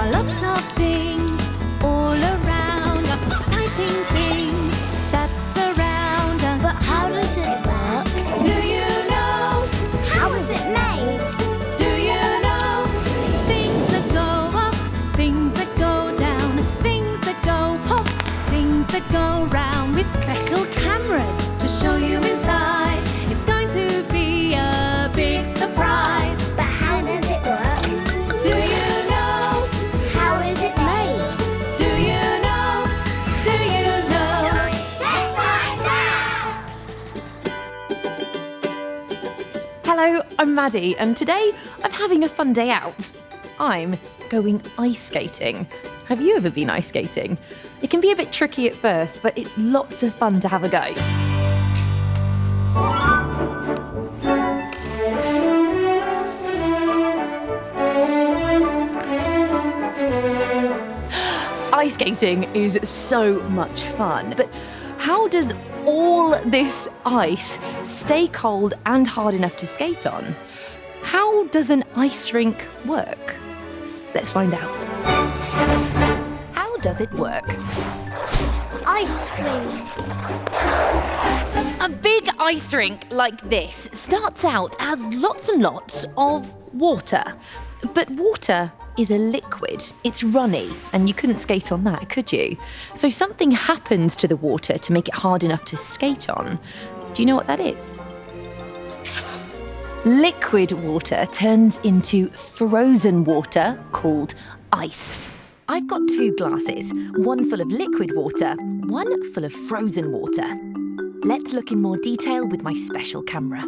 are lots of things all around us, exciting things that surround us. But how does it work? Do you know? How is it made? Do you know? Things that go up, things that go down, things that go pop, things that go round, with special cameras to show you inside. It's going to be a big surprise. But how does it work? Do you know? How is it made? Do you know? Do you know? Let's find out! Hello, I'm Maddie, and today I'm having a fun day out. I'm going ice skating. Have you ever been ice skating? It can be a bit tricky at first, but it's lots of fun to have a go. Ice skating is so much fun, but how does all this ice stay cold and hard enough to skate on? How does an ice rink work? Let's find out. How does it work? Ice cream. A big ice rink like this starts out as lots and lots of water. But water is a liquid. It's runny, and you couldn't skate on that, could you? So something happens to the water to make it hard enough to skate on. Do you know what that is? Liquid water turns into frozen water called ice. I've got 2 glasses, one full of liquid water, one full of frozen water. Let's look in more detail with my special camera.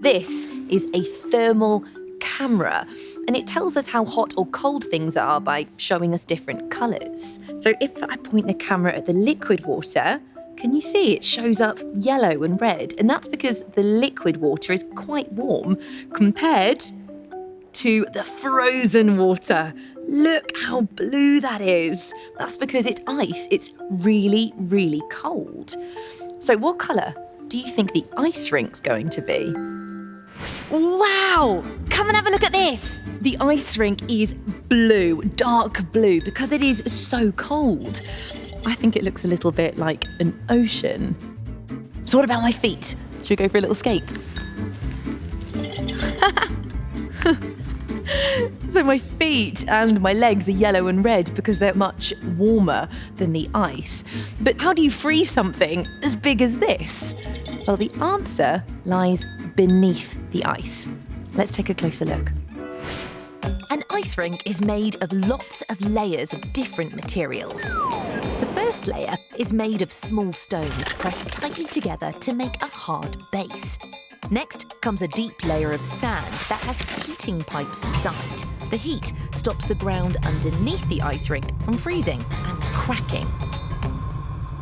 This is a thermal camera, and it tells us how hot or cold things are by showing us different colours. So if I point the camera at the liquid water, can you see it shows up yellow and red? And that's because the liquid water is quite warm compared to the frozen water. Look how blue that is. That's because it's ice. It's really, really cold. So what colour do you think the ice rink's going to be? Wow! Come and have a look at this! The ice rink is blue, dark blue, because it is so cold. I think it looks a little bit like an ocean. So what about my feet? Should we go for a little skate? So my feet and my legs are yellow and red because they're much warmer than the ice. But how do you freeze something as big as this? Well, the answer lies beneath the ice. Let's take a closer look. An ice rink is made of lots of layers of different materials. The first layer is made of small stones pressed tightly together to make a hard base. Next comes a deep layer of sand that has heating pipes inside. The heat stops the ground underneath the ice rink from freezing and cracking.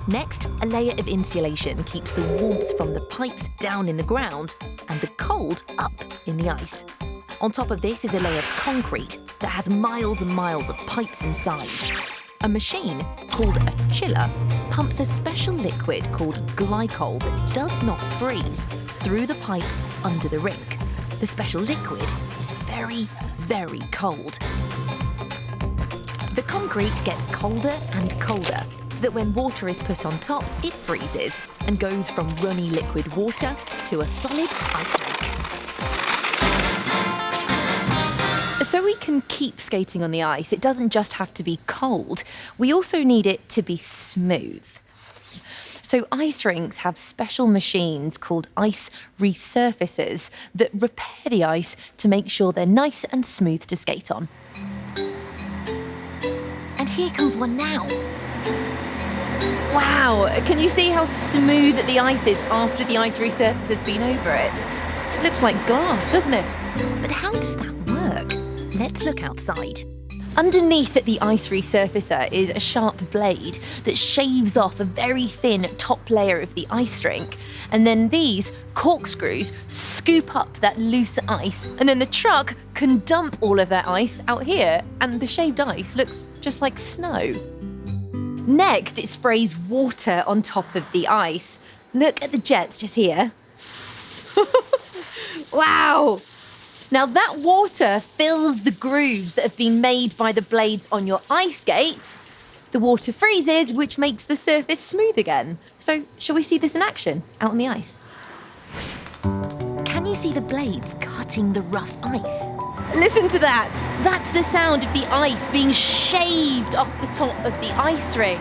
Next, a layer of insulation keeps the warmth from the pipes down in the ground and the cold up in the ice. On top of this is a layer of concrete that has miles and miles of pipes inside. A machine, called a chiller, pumps a special liquid called glycol that does not freeze through the pipes under the rink. The special liquid is very, very cold. The concrete gets colder and colder, so that when water is put on top, it freezes and goes from runny liquid water to a solid ice rink. So we can keep skating on the ice. It doesn't just have to be cold. We also need it to be smooth. So ice rinks have special machines called ice resurfacers that repair the ice to make sure they're nice and smooth to skate on. And here comes one now. Wow, can you see how smooth the ice is after the ice resurfacer's been over it? It looks like glass, doesn't it? But how does that work? Let's look outside. Underneath the ice resurfacer is a sharp blade that shaves off a very thin top layer of the ice rink. And then these corkscrews scoop up that loose ice, and then the truck can dump all of that ice out here, and the shaved ice looks just like snow. Next, it sprays water on top of the ice. Look at the jets just here. Wow! Now that water fills the grooves that have been made by the blades on your ice skates. The water freezes, which makes the surface smooth again. So shall we see this in action out on the ice? Can you see the blades cutting the rough ice? Listen to that. That's the sound of the ice being shaved off the top of the ice rink.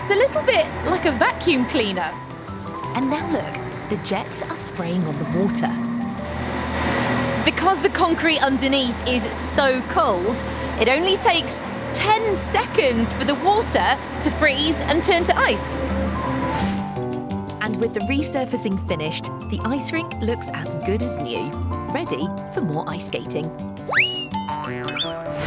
It's a little bit like a vacuum cleaner. And now look, the jets are spraying on the water. Because the concrete underneath is so cold, it only takes 10 seconds for the water to freeze and turn to ice. And with the resurfacing finished, the ice rink looks as good as new, ready for more ice skating.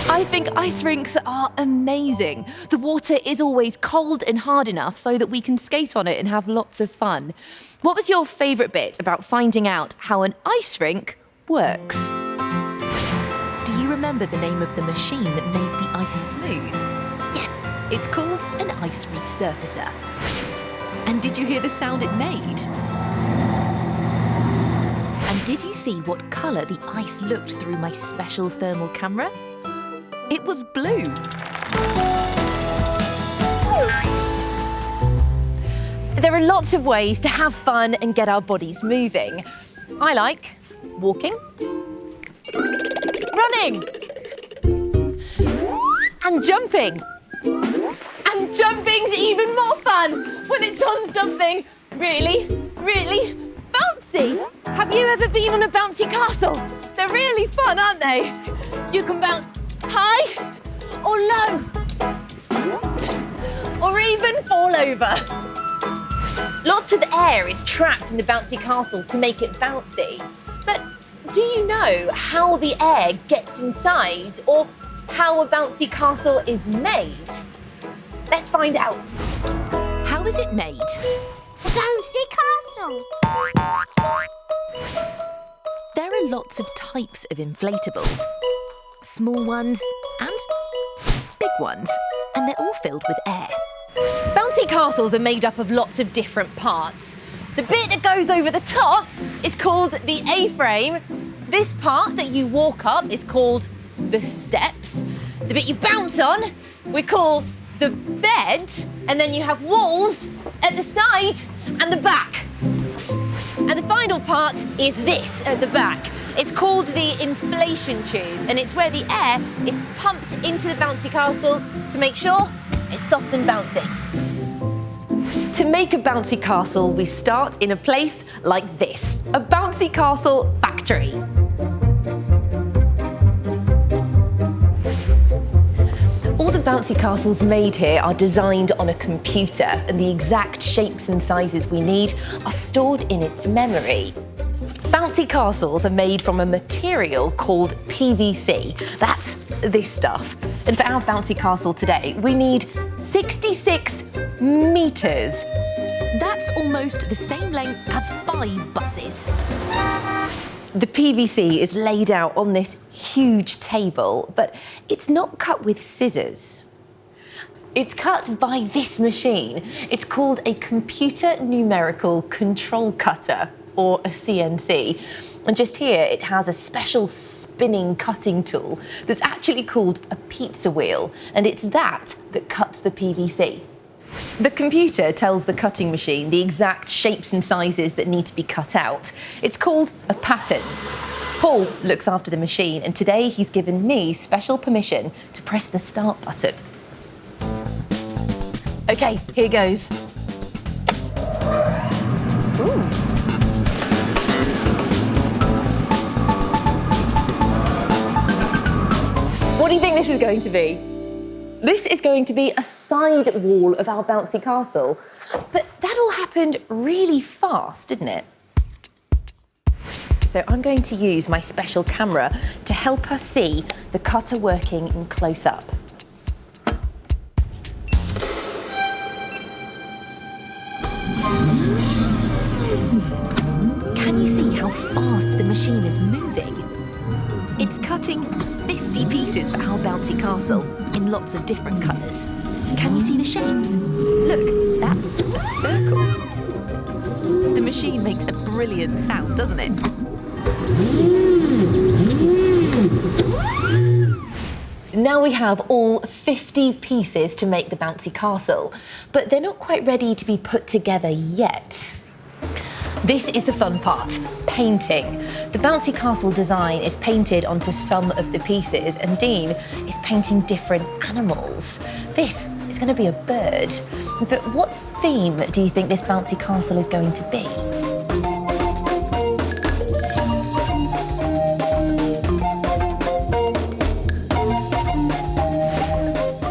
I think ice rinks are amazing. The water is always cold and hard enough so that we can skate on it and have lots of fun. What was your favourite bit about finding out how an ice rink works? Do you remember the name of the machine that made the ice smooth? Yes, it's called an ice resurfacer. And did you hear the sound it made? And did you see what colour the ice looked through my special thermal camera? It was blue. There are lots of ways to have fun and get our bodies moving. I like walking, running, and jumping. And jumping's even more fun when it's on something really, really bouncy. Have you ever been on a bouncy castle? They're really fun, aren't they? You can bounce high or low, or even fall over. Lots of air is trapped in the bouncy castle to make it bouncy. But do you know how the air gets inside or how a bouncy castle is made? Let's find out. How is it made? A bouncy castle. There are lots of types of inflatables. Small ones and big ones. And they're all filled with air. Bouncy castles are made up of lots of different parts. The bit that goes over the top is called the A-frame. This part that you walk up is called the steps. The bit you bounce on we call the bed, and then you have walls at the side and the back. And the final part is this at the back. It's called the inflation tube, and it's where the air is pumped into the bouncy castle to make sure it's soft and bouncy. To make a bouncy castle, we start in a place like this, a bouncy castle factory. All the bouncy castles made here are designed on a computer, and the exact shapes and sizes we need are stored in its memory. Bouncy castles are made from a material called PVC. That's this stuff. And for our bouncy castle today, we need 66 meters. That's almost the same length as 5 buses. The PVC is laid out on this huge table, but it's not cut with scissors. It's cut by this machine. It's called a computer numerical control cutter, or a CNC. And just here, it has a special spinning cutting tool that's actually called a pizza wheel, and it's that cuts the PVC. The computer tells the cutting machine the exact shapes and sizes that need to be cut out. It's called a pattern. Paul looks after the machine, and today he's given me special permission to press the start button. Okay, here goes. Ooh. What do you think this is going to be? This is going to be a side wall of our bouncy castle. But that all happened really fast, didn't it? So I'm going to use my special camera to help us see the cutter working in close-up. Can you see how fast the machine is moving? It's cutting 50 pieces for our bouncy castle in lots of different colours. Can you see the shapes? Look, that's a circle. The machine makes a brilliant sound, doesn't it? Now we have all 50 pieces to make the bouncy castle, but they're not quite ready to be put together yet. This is the fun part, painting. The bouncy castle design is painted onto some of the pieces, and Dean is painting different animals. This is going to be a bird. But what theme do you think this bouncy castle is going to be?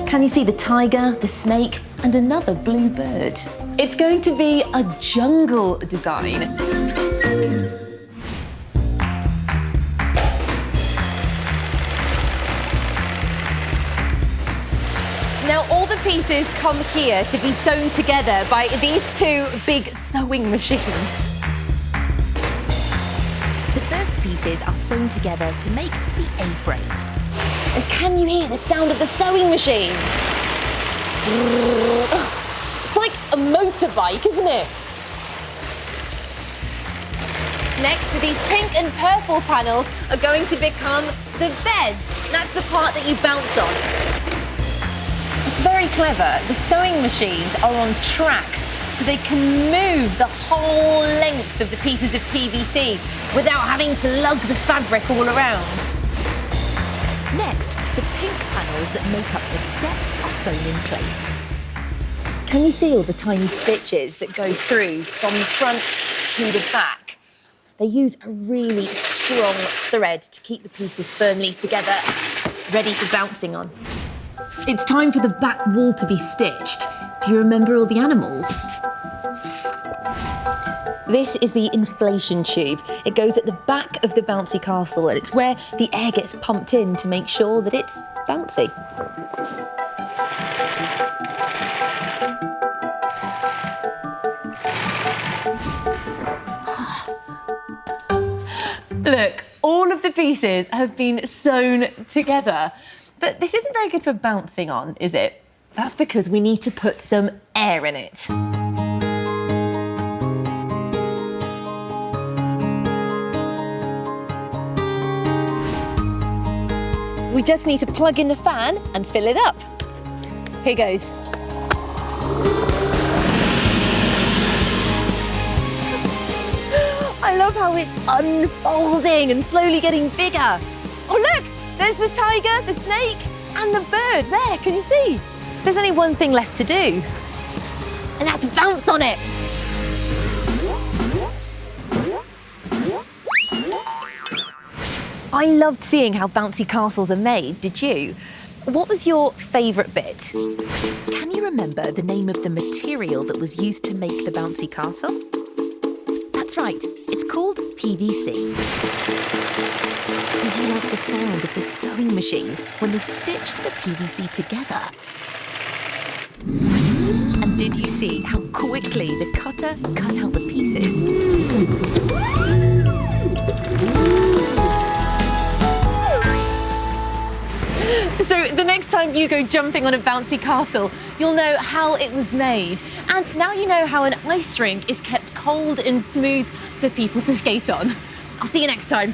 Can you see the tiger, the snake, and another blue bird? It's going to be a jungle design. Now all the pieces come here to be sewn together by these two big sewing machines. The first pieces are sewn together to make the A-frame. And can you hear the sound of the sewing machine? It's like a motorbike, isn't it? Next, these pink and purple panels are going to become the bed. That's the part that you bounce on. It's very clever. The sewing machines are on tracks, so they can move the whole length of the pieces of PVC without having to lug the fabric all around. Next, the pink panels that make up the steps are sewn in place. Can you see all the tiny stitches that go through from the front to the back? They use a really strong thread to keep the pieces firmly together, ready for bouncing on. It's time for the back wall to be stitched. Do you remember all the animals? This is the inflation tube. It goes at the back of the bouncy castle, and it's where the air gets pumped in to make sure that it's bouncy. Look, all of the pieces have been sewn together. But this isn't very good for bouncing on, is it? That's because we need to put some air in it. We just need to plug in the fan and fill it up. Here goes. I love how it's unfolding and slowly getting bigger. Oh look, there's the tiger, the snake, and the bird there, can you see? There's only one thing left to do, and that's bounce on it. I loved seeing how bouncy castles are made, did you? What was your favourite bit? Can you remember the name of the material that was used to make the bouncy castle? That's right, it's called PVC. Did you like the sound of the sewing machine when they stitched the PVC together? And did you see how quickly the cutter cut out the pieces? So the next time you go jumping on a bouncy castle, you'll know how it was made. And now you know how an ice rink is kept cold and smooth for people to skate on. I'll see you next time.